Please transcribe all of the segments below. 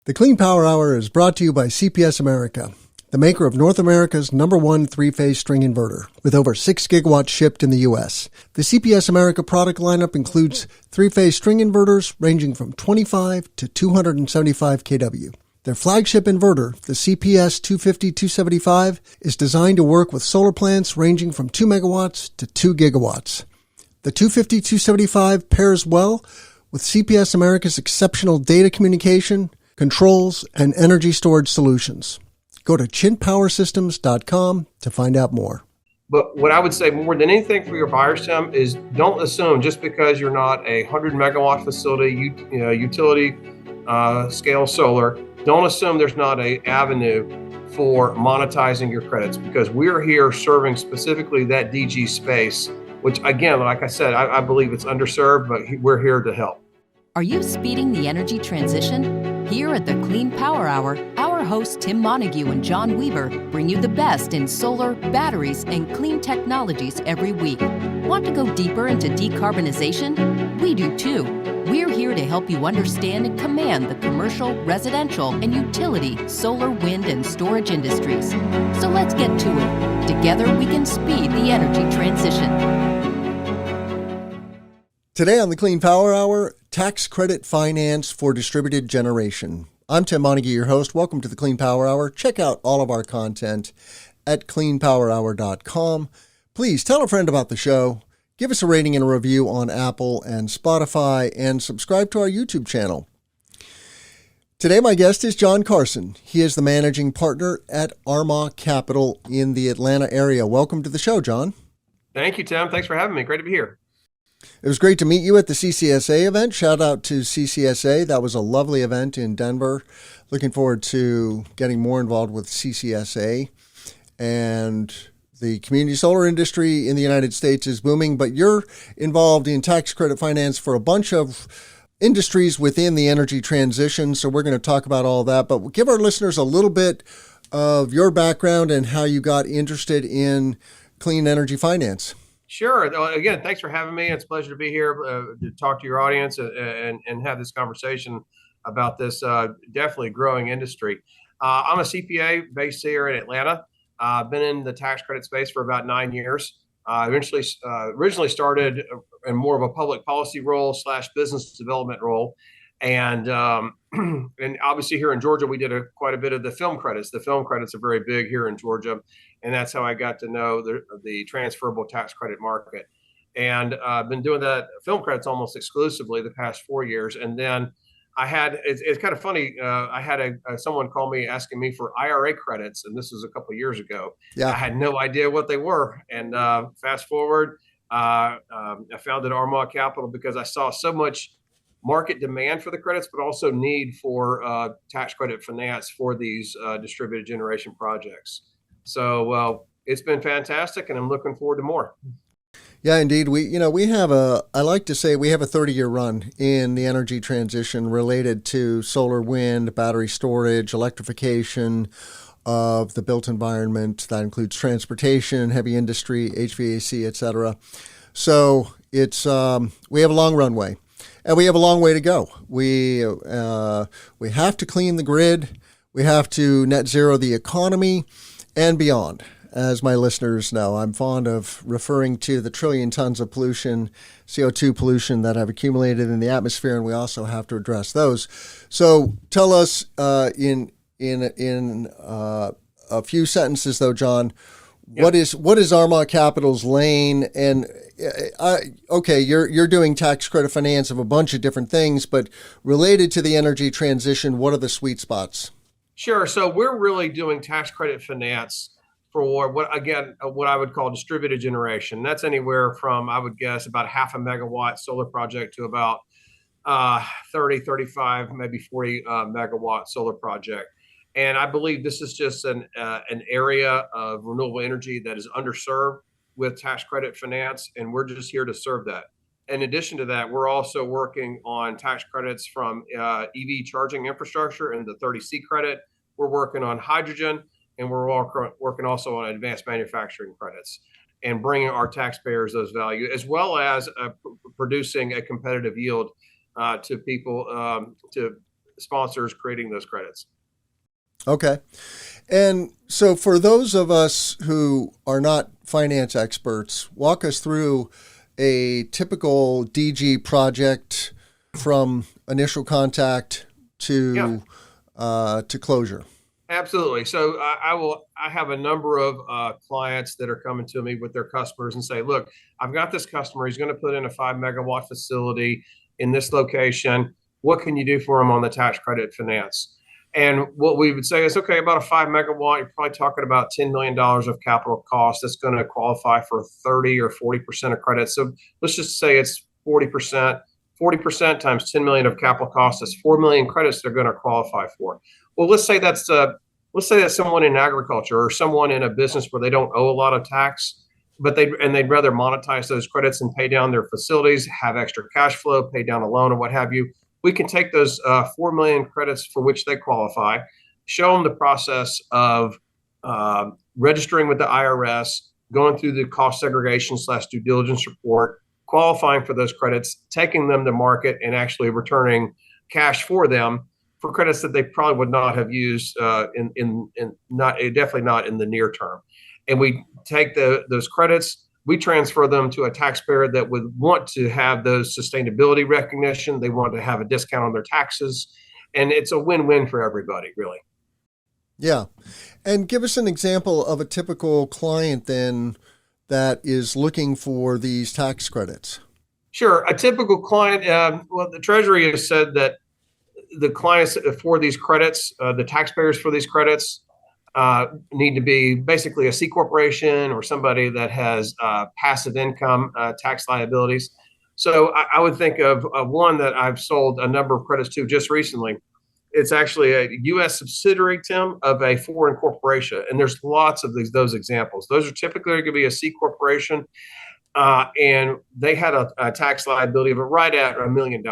The Clean Power Hour is brought to you by CPS America, the maker of North America's #1 three-phase string inverter, with over 6 gigawatts shipped in the U.S. The CPS America product lineup includes three-phase string inverters ranging from 25 to 275 kW. Their flagship inverter, the CPS 250-275, is designed to work with solar plants ranging from 2 megawatts to 2 gigawatts. The 250-275 pairs well with CPS America's exceptional data communication, controls, and energy storage solutions. Go to chintpowersystems.com to find out more. But what I would say more than anything for your buyers, Tim, is don't assume just because you're not a 100 megawatt facility, utility scale solar, don't assume there's not an avenue for monetizing your credits, because we're here serving specifically that DG space, which again, like I said, I believe it's underserved, but we're here to help. Are you speeding the energy transition? Here at the Clean Power Hour, our hosts Tim Montague and John Weaver bring you the best in solar, batteries, and clean technologies every week. Want to go deeper into decarbonization? We do too. We're here to help you understand and command the commercial, residential, and utility solar, wind, and storage industries. So let's get to it. Together we can speed the energy transition. Today on the Clean Power Hour, tax credit finance for distributed generation. I'm Tim Montague, your host. Welcome to the Clean Power Hour. Check out all of our content at cleanpowerhour.com. Please tell a friend about the show. Give us a rating and a review on Apple and Spotify, and subscribe to our YouTube channel. Today, my guest is John Carson. He is the managing partner at Armagh Capital in the Atlanta area. Welcome to the show, John. Thank you, Tim. Thanks for having me. Great to be here. It was great to meet you at the CCSA event. Shout out to CCSA. That was a lovely event in Denver. Looking forward to getting more involved with CCSA. And the community solar industry in the United States is booming, but you're involved in tax credit finance for a bunch of industries within the energy transition. So we're going to talk about all that, but give our listeners a little bit of your background and how you got interested in clean energy finance. Sure. Again, thanks for having me. It's a pleasure to be here to talk to your audience and have this conversation about this definitely growing industry. I'm a CPA based here in Atlanta. I've been in the tax credit space for about 9 years. Originally started in more of a public policy role / business development role. And obviously here in Georgia, we did quite a bit of the film credits. The film credits are very big here in Georgia. And that's how I got to know the transferable tax credit market. And I've been doing that film credits almost exclusively the past 4 years. And then it's kind of funny. I had someone call me asking me for IRA credits. And this was a couple of years ago. Yeah. I had no idea what they were. And fast forward, I founded Armagh Capital because I saw so much market demand for the credits, but also need for tax credit finance for these distributed generation projects. So it's been fantastic, and I'm looking forward to more. Yeah, indeed. I like to say we have a 30-year run in the energy transition related to solar, wind, battery storage, electrification of the built environment. That includes transportation, heavy industry, HVAC, et cetera. So we have a long runway. And we have a long way to go. We have to clean the grid. We have to net zero the economy and beyond. As my listeners know, I'm fond of referring to the trillion tons of pollution, CO2 pollution that have accumulated in the atmosphere, and we also have to address those. So tell us in a few sentences, though, John, what is Armagh Capital's lane? And you're doing tax credit finance of a bunch of different things, but related to the energy transition, what are the sweet spots? Sure. So we're really doing tax credit finance for what I would call distributed generation. That's anywhere from, I would guess, about half a megawatt solar project to about 30, 35, maybe 40 megawatt solar project. And I believe this is just an area of renewable energy that is underserved with tax credit finance, and we're just here to serve that. In addition to that, we're also working on tax credits from EV charging infrastructure and the 30C credit. We're working on hydrogen, and we're all working also on advanced manufacturing credits and bringing our taxpayers those value, as well as producing a competitive yield to people to sponsors creating those credits. Okay. And so for those of us who are not finance experts, walk us through a typical DG project from initial contact to closure. Absolutely. So I have a number of clients that are coming to me with their customers and say, look, I've got this customer. He's going to put in a 5 megawatt facility in this location. What can you do for him on the tax credit finance? And what we would say is, okay, about a 5 megawatt, you're probably talking about $10 million of capital cost. That's going to qualify for 30 or 40% of credit. So let's just say it's 40%. 40% times 10 million of capital costs is 4 million credits they're going to qualify for. Well, let's say that's someone in agriculture or someone in a business where they don't owe a lot of tax, but they'd rather monetize those credits and pay down their facilities, have extra cash flow, pay down a loan or what have you. We can take those 4 million credits for which they qualify, show them the process of registering with the IRS, going through the cost segregation / due diligence report, qualifying for those credits, taking them to market, and actually returning cash for them for credits that they probably would not have used definitely not in the near term. And we take those credits, we transfer them to a taxpayer that would want to have those sustainability recognition. They want to have a discount on their taxes, and it's a win-win for everybody, really. Yeah. And give us an example of a typical client then that is looking for these tax credits. Sure. A typical client, the Treasury has said that the clients for these credits, the taxpayers for these credits, need to be basically a C corporation or somebody that has passive income tax liabilities. So I would think of one that I've sold a number of credits to just recently. It's actually a U.S. subsidiary, Tim, of a foreign corporation. And there's lots of those examples. Those are typically going to be a C corporation. And they had a tax liability of right at $1 million.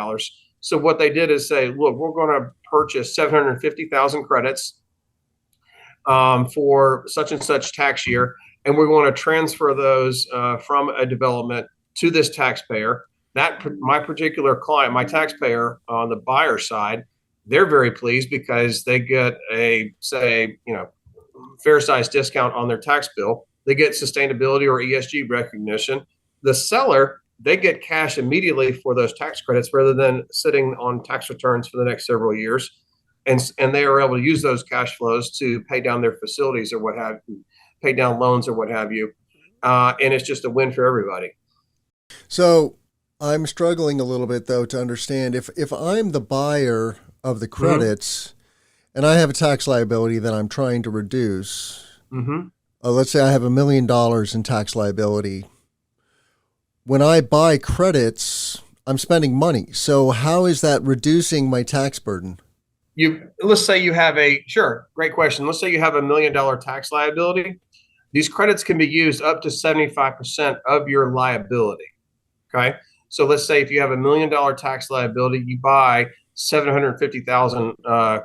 So what they did is say, look, we're going to purchase 750,000 credits for such and such tax year. And we're going to transfer those from a development to this taxpayer. My particular client, my taxpayer on the buyer side, they're very pleased because they get a, fair size discount on their tax bill. They get sustainability or ESG recognition. The seller, they get cash immediately for those tax credits rather than sitting on tax returns for the next several years. And they are able to use those cash flows to pay down their facilities or what have you, pay down loans or what have you. And it's just a win for everybody. So I'm struggling a little bit, though, to understand if I'm the buyer of the credits and I have a tax liability that I'm trying to reduce, let's say I have $1 million in tax liability. When I buy credits, I'm spending money. So how is that reducing my tax burden? Let's say you have great question. Let's say you have $1 million tax liability. These credits can be used up to 75% of your liability. Okay. So let's say if you have $1 million tax liability, you buy 750,000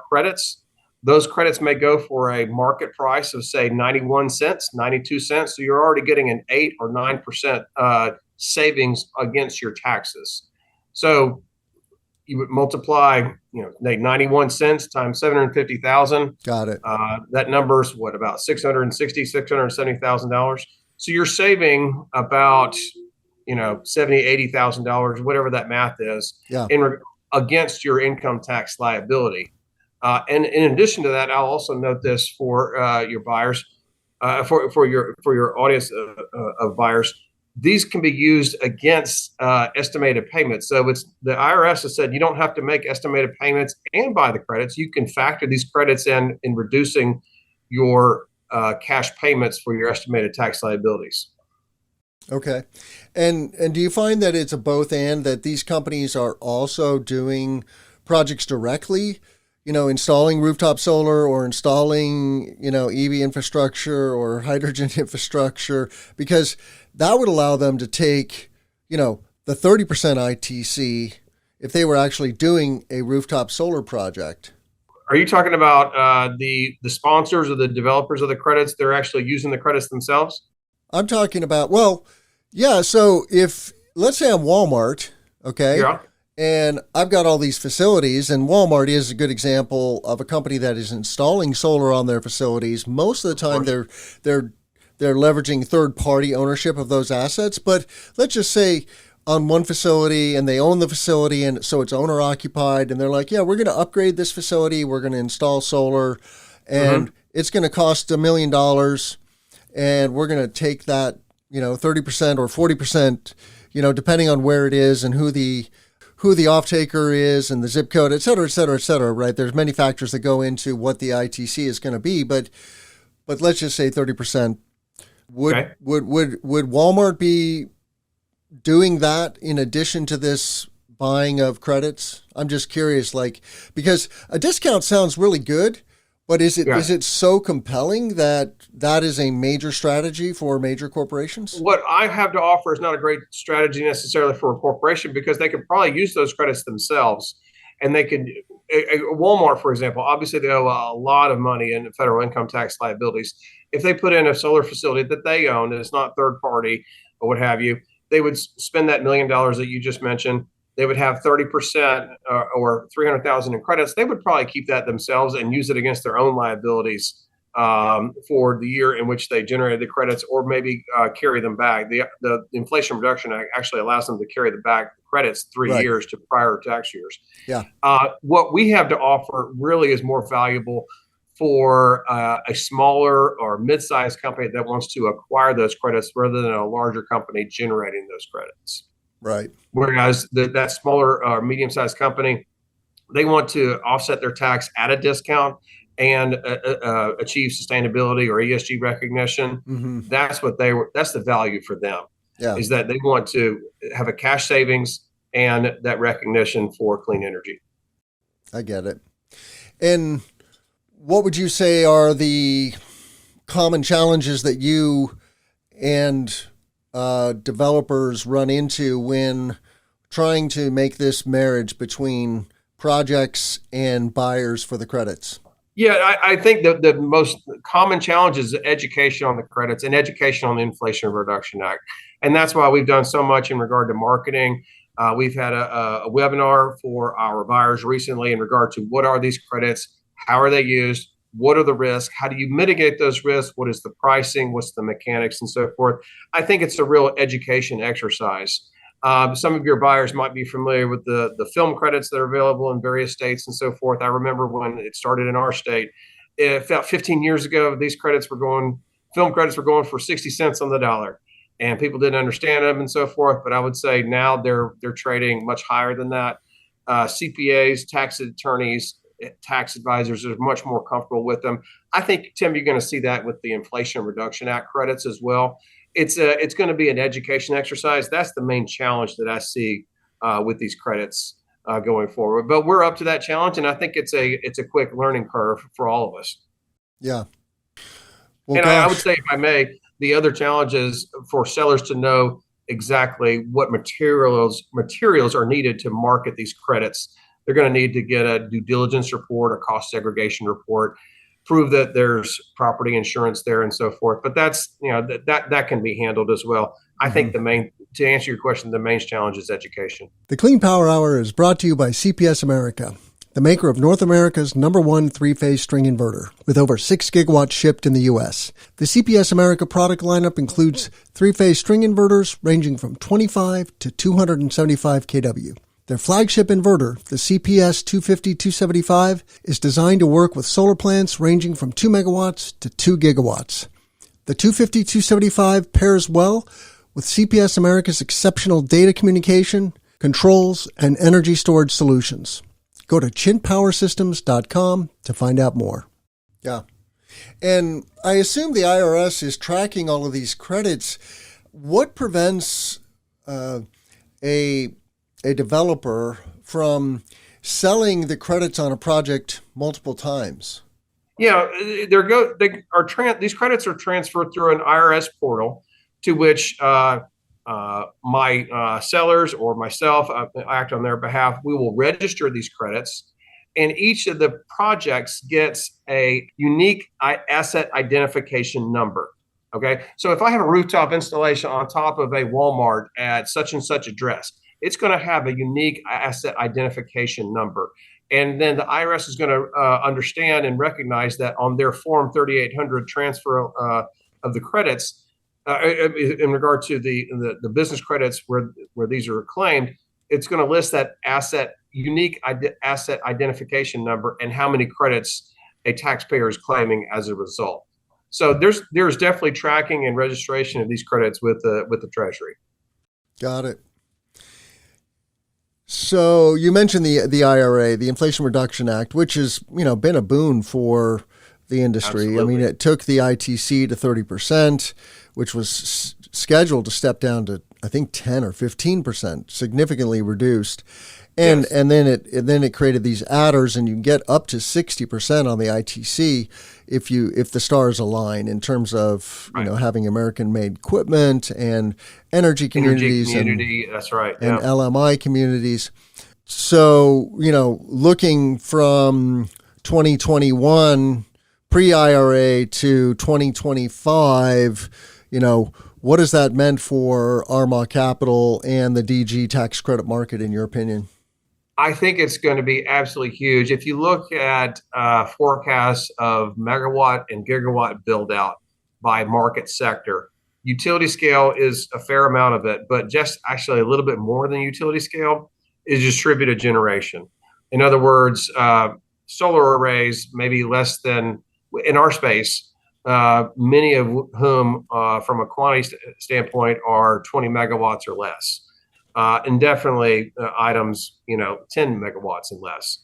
credits. Those credits may go for a market price of say 91 cents, 92 cents. So you're already getting an 8 or 9% savings against your taxes. So you would multiply, 91 cents times 750,000. Got it. That number's about $670,000. So you're saving about, $80,000, whatever that math is, against your income tax liability. And in addition to that, I'll also note this for your buyers, for your audience of buyers. These can be used against estimated payments. So the IRS has said you don't have to make estimated payments and buy the credits. You can factor these credits in reducing your cash payments for your estimated tax liabilities. Okay. And do you find that it's a both and, that these companies are also doing projects directly, installing rooftop solar or installing, EV infrastructure or hydrogen infrastructure? Because that would allow them to take, the 30% ITC if they were actually doing a rooftop solar project. Are you talking about the sponsors or the developers of the credits? They're actually using the credits themselves? I'm talking about, so if, let's say I'm Walmart, okay? Yeah. And I've got all these facilities, and Walmart is a good example of a company that is installing solar on their facilities. Most of the time, they're leveraging third-party ownership of those assets. But let's just say on one facility, and they own the facility, and so it's owner-occupied, and they're like, yeah, we're going to upgrade this facility, we're going to install solar, and it's going to cost $1 million, and we're going to take that, 30% or 40%, depending on where it is and who the off-taker is and the zip code, et cetera, et cetera, et cetera, right? There's many factors that go into what the ITC is going to be, but let's just say 30%. Would Walmart be doing that in addition to this buying of credits? I'm just curious, because a discount sounds really good, but is it so compelling that is a major strategy for major corporations? What I have to offer is not a great strategy necessarily for a corporation, because they could probably use those credits themselves. And they could, Walmart, for example, obviously they owe a lot of money in federal income tax liabilities. If they put in a solar facility that they own and it's not third party or what have you, they would spend that $1 million that you just mentioned. They would have 30% or 300,000 in credits. They would probably keep that themselves and use it against their own liabilities for the year in which they generated the credits, or maybe carry them back. The Inflation Reduction Act actually allows them to carry the back credits 3 years to prior tax years. Yeah. What we have to offer really is more valuable for a smaller or mid-sized company that wants to acquire those credits rather than a larger company generating those credits. Right. Whereas that smaller or medium-sized company, they want to offset their tax at a discount and achieve sustainability or ESG recognition. Mm-hmm. That's the value for them. Yeah. Is that they want to have a cash savings and that recognition for clean energy. I get it. And what would you say are the common challenges that you and developers run into when trying to make this marriage between projects and buyers for the credits? Yeah, I think the most common challenge is education on the credits and education on the Inflation Reduction Act. And that's why we've done so much in regard to marketing. We've had a webinar for our buyers recently in regard to what are these credits, how are they used, what are the risks, how do you mitigate those risks, what is the pricing, what's the mechanics, and so forth. I think it's a real education exercise. Some of your buyers might be familiar with the film credits that are available in various states and so forth. I remember when it started in our state, about 15 years ago, film credits were going for 60 cents on the dollar, and people didn't understand them and so forth. But I would say now they're trading much higher than that. CPAs, tax attorneys, tax advisors are much more comfortable with them. I think, Tim, you're going to see that with the Inflation Reduction Act credits as well. It's going to be an education exercise. That's the main challenge that I see with these credits going forward. But we're up to that challenge, and I think it's a quick learning curve for all of us. Yeah. Well, and I would say, if I may, the other challenge is for sellers to know exactly what materials are needed to market these credits. They're going to need to get a due diligence report, a cost segregation report, prove that there's property insurance there and so forth. But that's, that can be handled as well. I think to answer your question, the main challenge is education. The Clean Power Hour is brought to you by CPS America, the maker of North America's #1 three-phase string inverter, with over 6 gigawatts shipped in the U.S. The CPS America product lineup includes three-phase string inverters ranging from 25 to 275 kW. Their flagship inverter, the CPS 250-275, is designed to work with solar plants ranging from 2 megawatts to 2 gigawatts. The 250-275 pairs well with CPS America's exceptional data communication, controls, and energy storage solutions. Go to chintpowersystems.com to find out more. Yeah. And I assume the IRS is tracking all of these credits. What prevents a developer from selling the credits on a project multiple times? Yeah, these credits are transferred through an IRS portal to which my sellers or myself act on their behalf. We will register these credits, and each of the projects gets a unique asset identification number. Okay, so if I have a rooftop installation on top of a Walmart at such and such address, it's going to have a unique asset identification number. And then the IRS is going to understand and recognize that on their Form 3800 transfer of the credits, in regard to the business credits where these are claimed, it's going to list that unique asset identification number and how many credits a taxpayer is claiming as a result. So there's definitely tracking and registration of these credits with the Treasury. Got it. So you mentioned the IRA, the Inflation Reduction Act, which has been a boon for the industry. Absolutely. I mean, it took the ITC to 30%, which was scheduled to step down to, I think, 10 or 15%, significantly reduced. And yes. and then it created these adders, and you can get up to 60% on the ITC if the stars align in terms of right. Having American-made equipment and energy communities, that's right, and LMI communities. So looking from 2021 pre-IRA to 2025, what has that meant for Armagh Capital and the DG tax credit market, in your opinion? I think it's going to be absolutely huge. If you look at forecasts of megawatt and gigawatt build out by market sector, utility scale is a fair amount of it, but just actually a little bit more than utility scale is distributed generation. In other words, solar arrays, maybe less than, in our space, many of whom, from a quantity standpoint, are 20 megawatts or less. And definitely items, 10 megawatts and less.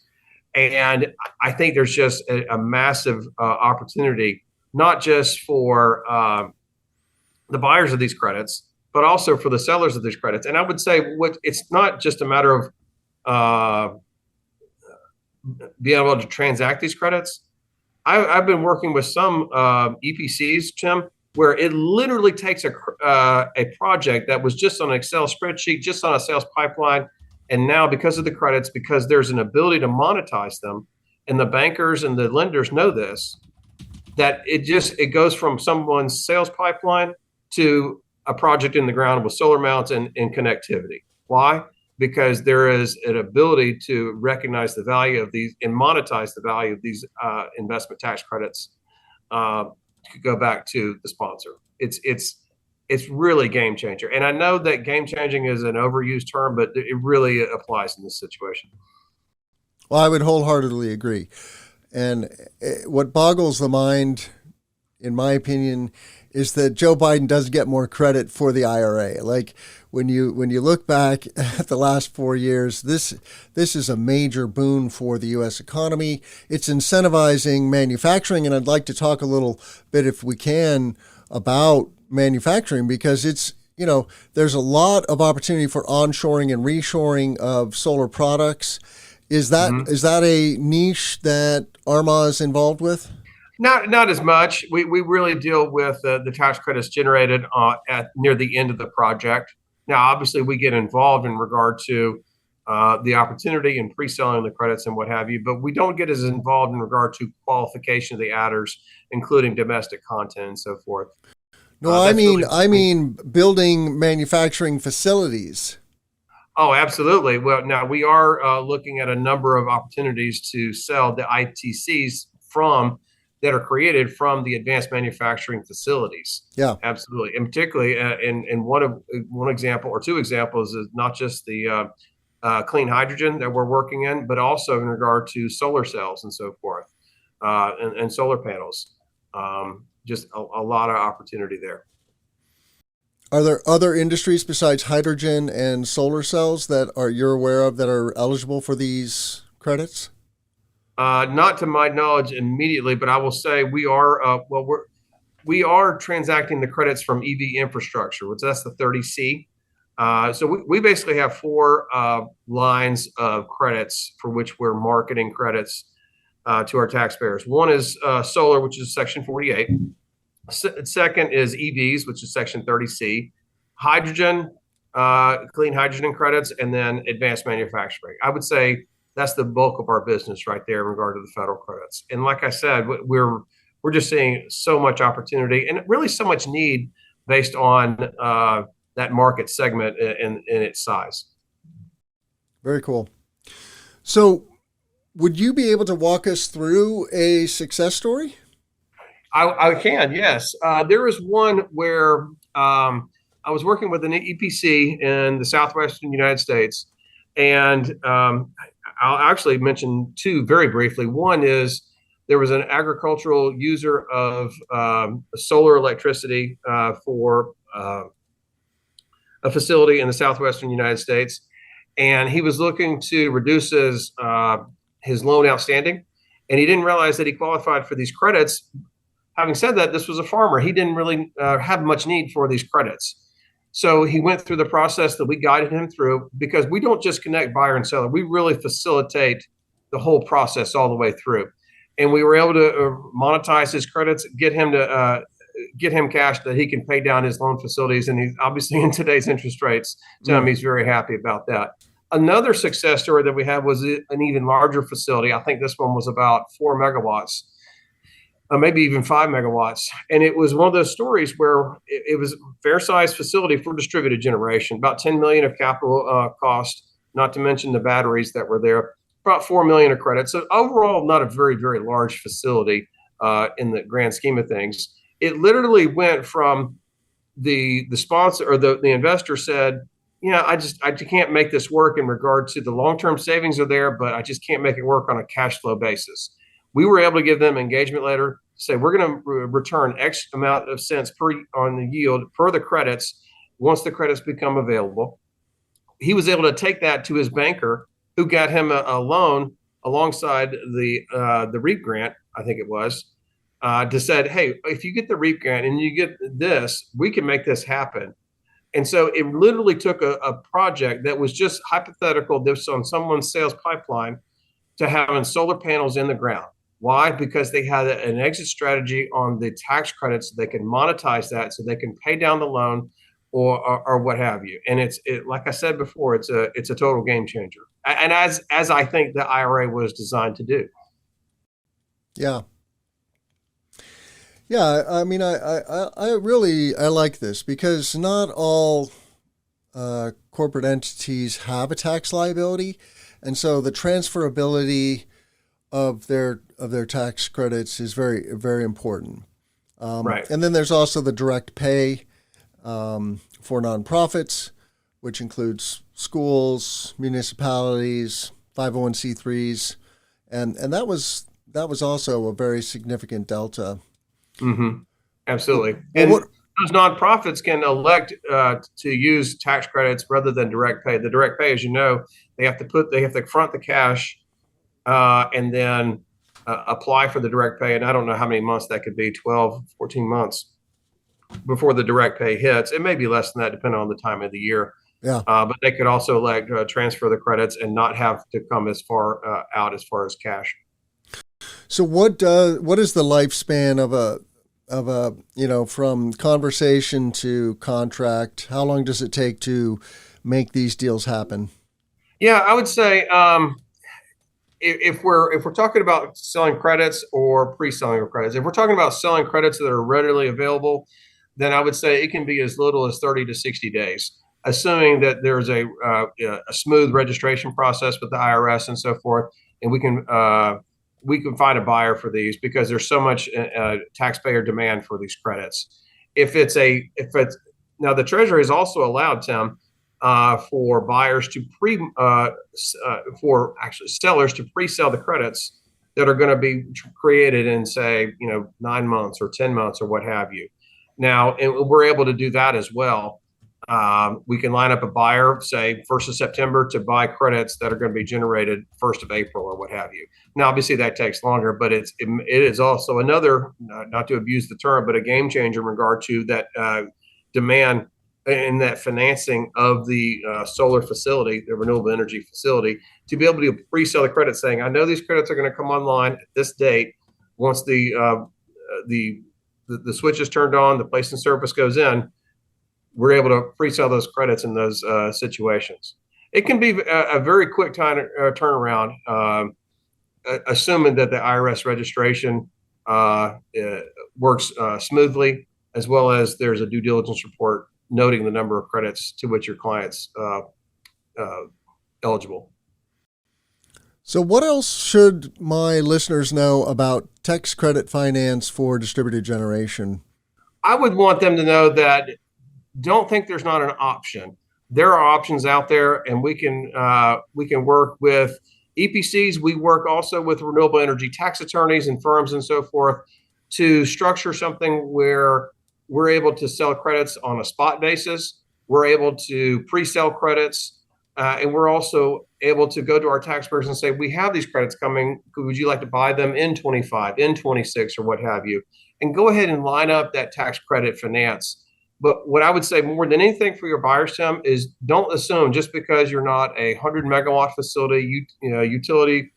And I think there's just a massive opportunity, not just for the buyers of these credits, but also for the sellers of these credits. And I would say it's not just a matter of being able to transact these credits. I've been working with some EPCs, Tim, where it literally takes a project that was just on an Excel spreadsheet, just on a sales pipeline, and now because of the credits, because there's an ability to monetize them, and the bankers and the lenders know this, that it goes from someone's sales pipeline to a project in the ground with solar mounts and connectivity. Why? Because there is an ability to recognize the value of these and monetize the value of these investment tax credits. Could go back to the sponsor. It's really game changer. And I know that game changing is an overused term, but it really applies in this situation. Well, I would wholeheartedly agree. And what boggles the mind, in my opinion, is that Joe Biden does get more credit for the IRA. Like when you look back at the last 4 years, this is a major boon for the U.S. economy. It's incentivizing manufacturing, and I'd like to talk a little bit, if we can, about manufacturing, because it's there's a lot of opportunity for onshoring and reshoring of solar products. Is that a niche that Armagh is involved with? Not as much. We really deal with the tax credits generated at near the end of the project. Now, obviously, we get involved in regard to the opportunity and pre-selling the credits and what have you, but we don't get as involved in regard to qualification of the adders, including domestic content and so forth. No, I mean building manufacturing facilities. Oh, absolutely. Well, now we are looking at a number of opportunities to sell the ITCs that are created from the advanced manufacturing facilities. Yeah, absolutely. And particularly in one example or two examples is not just the clean hydrogen that we're working in, but also in regard to solar cells and so forth, and solar panels. Just a lot of opportunity there. Are there other industries besides hydrogen and solar cells that you're aware of that are eligible for these credits? Not to my knowledge immediately, but I will say we are transacting the credits from EV infrastructure, which that's the 30C. So we basically have four lines of credits for which we're marketing credits to our taxpayers. One is solar, which is Section 48. Second is EVs, which is Section 30C. Hydrogen, clean hydrogen credits, and then advanced manufacturing. I would say that's the bulk of our business right there in regard to the federal credits. And like I said, we're just seeing so much opportunity and really so much need based on that market segment in its size. Very cool. So, would you be able to walk us through a success story? I can, yes. There was one where I was working with an EPC in the southwestern United States, and I'll actually mention two very briefly. One is there was an agricultural user of solar electricity for a facility in the southwestern United States, and he was looking to reduce his loan outstanding, and he didn't realize that he qualified for these credits. Having said that, this was a farmer. He didn't really have much need for these credits. So he went through the process that we guided him through, because we don't just connect buyer and seller. We really facilitate the whole process all the way through. And we were able to monetize his credits, get him cash that he can pay down his loan facilities. And he's obviously, in today's interest rates, he's very happy about that. Another success story that we had was an even larger facility. I think this one was about 4 megawatts. Maybe even 5 megawatts. And it was one of those stories where it was a fair sized facility for distributed generation, about 10 million of capital cost, not to mention the batteries that were there, about 4 million of credit. So overall, not a very, very large facility in the grand scheme of things. It literally went from the sponsor, or the investor said, I can't make this work in regard to the long-term savings are there, but I just can't make it work on a cash flow basis. We were able to give them an engagement letter, say we're going to return X amount of cents per on the yield per the credits once the credits become available. He was able to take that to his banker, who got him a loan alongside the REAP grant, I think it was, to said, hey, if you get the REAP grant and you get this, we can make this happen. And so it literally took a project that was just hypothetical, this on someone's sales pipeline, to having solar panels in the ground. Why? Because they had an exit strategy on the tax credits. So they can monetize that, so they can pay down the loan or what have you. And it's like I said before, it's a total game changer. And as I think the IRA was designed to do. Yeah. Yeah, I mean, I really like this, because not all corporate entities have a tax liability, and so the transferability of their tax credits is very, very important. Right. And then there's also the direct pay for nonprofits, which includes schools, municipalities, 501c3s, and that was also a very significant delta. Mm-hmm. Absolutely. And those nonprofits can elect to use tax credits rather than direct pay. The direct pay, as you know, they have to front the cash and then apply for the direct pay. And I don't know how many months that could be, 12, 14 months before the direct pay hits. It may be less than that, depending on the time of the year. Yeah. But they could also transfer the credits and not have to come as far out as far as cash. So what is the lifespan of a from conversation to contract? How long does it take to make these deals happen? Yeah, I would say if we're talking about selling credits or pre-selling of credits, if we're talking about selling credits that are readily available, then I would say it can be as little as 30 to 60 days, assuming that there's a smooth registration process with the IRS and so forth, and we can find a buyer for these, because there's so much taxpayer demand for these credits. Now the Treasury is also allowed, Tim, for buyers to sellers to pre-sell the credits that are going to be created in, say, 9 months or 10 months or what have you. Now, and we're able to do that as well. We can line up a buyer, say 1st of September, to buy credits that are going to be generated 1st of April or what have you. Now, obviously that takes longer, but it is also another, not to abuse the term, but a game changer in regard to that demand and that financing of the solar facility, the renewable energy facility, to be able to pre-sell the credits, saying, I know these credits are going to come online at this date. Once the switch is turned on, the place in service goes in, we're able to pre-sell those credits in those situations. It can be a very quick turnaround, assuming that the IRS registration works smoothly, as well as there's a due diligence report noting the number of credits to which your clients eligible. So what else should my listeners know about tax credit finance for distributed generation? I would want them to know that don't think there's not an option. There are options out there, and we can work with EPCs. We work also with renewable energy tax attorneys and firms and so forth to structure something where we're able to sell credits on a spot basis. We're able to pre-sell credits, and we're also able to go to our taxpayers and say, we have these credits coming. Would you like to buy them in 25, in 26, or what have you? And go ahead and line up that tax credit finance. But what I would say more than anything for your buyers, Tim, is don't assume just because you're not a 100 megawatt facility, utility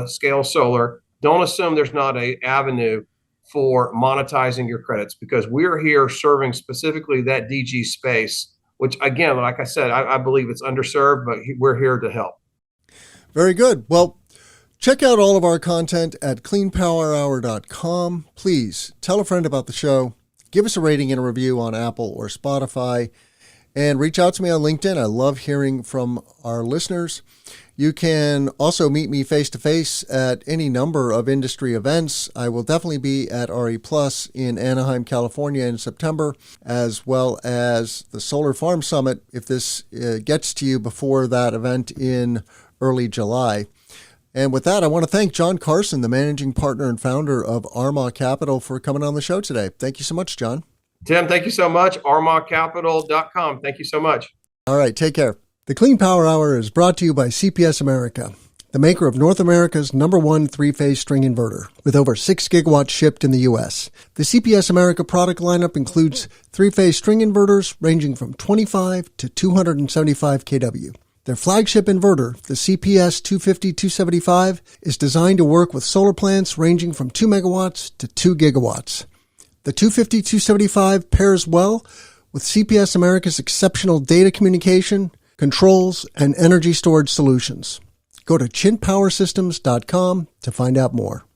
scale solar, don't assume there's not an avenue for monetizing your credits, because we're here serving specifically that DG space, which again, like I said, I believe it's underserved, but we're here to help. Very good. Well, check out all of our content at cleanpowerhour.com. Please tell a friend about the show. Give us a rating and a review on Apple or Spotify, and reach out to me on LinkedIn. I love hearing from our listeners. You can also meet me face-to-face at any number of industry events. I will definitely be at RE Plus in Anaheim, California in September, as well as the Solar Farm Summit, if this gets to you before that event in early July. And with that, I want to thank John Carson, the managing partner and founder of Armagh Capital, for coming on the show today. Thank you so much, John. Tim, thank you so much. ArmaghCapital.com. Thank you so much. All right, take care. The Clean Power Hour is brought to you by CPS America, the maker of North America's #1 three-phase string inverter, with over 6 gigawatts shipped in the U.S. The CPS America product lineup includes three-phase string inverters ranging from 25 to 275 kW. Their flagship inverter, the CPS 250-275, is designed to work with solar plants ranging from 2 megawatts to 2 gigawatts. The 250-275 pairs well with CPS America's exceptional data communication, controls, and energy storage solutions. Go to chintpowersystems.com to find out more.